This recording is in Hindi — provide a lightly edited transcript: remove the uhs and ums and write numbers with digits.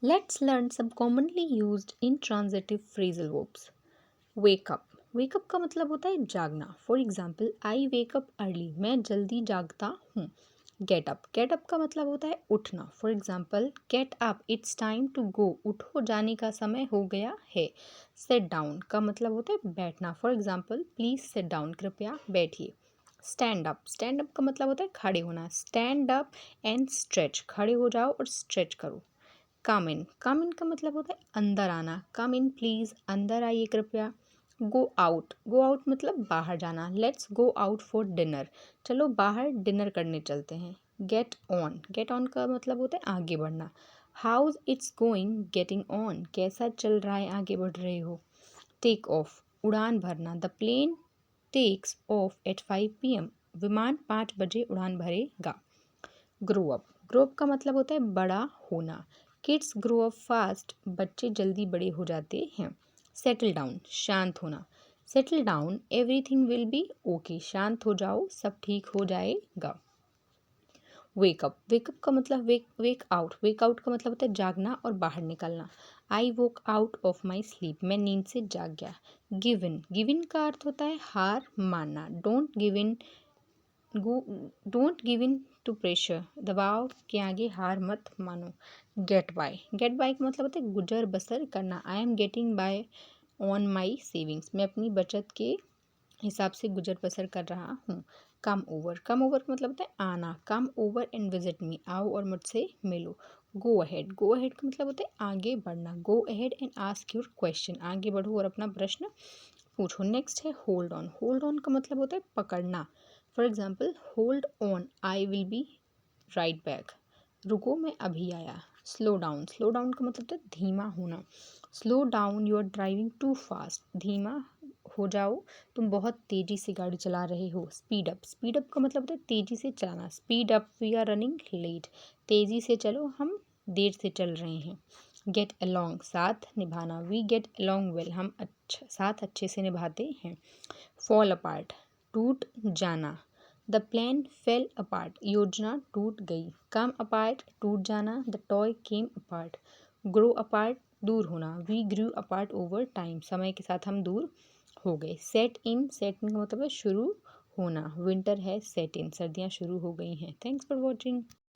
Let's learn some commonly used intransitive phrasal verbs. Wake up. Wake up का मतलब होता है जागना. For example, I wake up early. मैं जल्दी जागता हूँ. Get up. Get up का मतलब होता है उठना. For example, get up. It's time to go. उठो, जाने का समय हो गया है. Sit down का मतलब होता है बैठना. For example, please sit down. कृपया बैठिए. Stand up. Stand up का मतलब होता है खड़े होना. Stand up and stretch. खड़े हो जाओ और stretch करो. कम इन. कम इन का मतलब होता है अंदर आना. कम इन प्लीज़. अंदर आइए कृपया. Go out. गो आउट मतलब बाहर जाना. Let's go out for dinner. चलो बाहर डिनर करने चलते हैं. Get on. गेट ऑन का मतलब होता है आगे बढ़ना. How's it's going. Getting on. कैसा चल रहा है, आगे बढ़ रहे हो. Take off. उड़ान भरना. The plane takes off at 5 PM. विमान 5 बजे उड़ान भरेगा. Grow up. ग्रो अप का मतलब होता है बड़ा होना. Kids grow up fast. बच्चे जल्दी बड़े हो जाते हैं. Settle down. शांत होना. Settle down. Everything will be okay. शांत हो जाओ, सब ठीक हो जाएगा. वेकअप. वेकअप का मतलब वेक आउट. वेक आउट का मतलब होता है जागना और बाहर निकलना. आई वोक आउट ऑफ माई स्लीप. मैं नींद से जाग गया. Give in. गिव इन का अर्थ होता है हार मानना. Don't give in to pressure. दबाव के आगे हार मत मानो. Gate bye. गेट बाय का मतलब होता है गुजर बसर करना. I am getting by on my savings. मैं अपनी बचत के हिसाब से गुजर बसर कर रहा हूँ. Come over. कम ओवर का मतलब होता है आना. Come over and visit me. आओ और मुझसे मिलो. Go ahead. गो अहेड का मतलब होता है आगे बढ़ना. Go ahead and ask your question. आगे बढ़ो और अपना प्रश्न पूछो. नेक्स्ट है होल्ड ऑन. होल्ड ऑन का मतलब होता है पकड़ना. For example, hold on, I will be right back. रुको, मैं अभी आया. Slow down. स्लो डाउन का मतलब होता है धीमा होना. Slow down, you are driving too fast. धीमा हो जाओ, तुम बहुत तेज़ी से गाड़ी चला रहे हो. Speed up. स्पीड अप का मतलब होता है तेज़ी से चलाना. Speed up, we are running late. तेज़ी से चलो, हम देर से चल रहे हैं. Get along. साथ निभाना. We get along well. हम साथ अच्छे से निभाते हैं. Fall apart. टूट जाना. The plan fell apart. योजना टूट गई. Come apart. टूट जाना. The toy came apart. Grow apart. दूर होना. We grew apart over time. समय के साथ हम दूर हो गए. सेट इन. सेट इन का मतलब है शुरू होना. विंटर है सेट इन. सर्दियाँ शुरू हो गई हैं. Thanks for watching.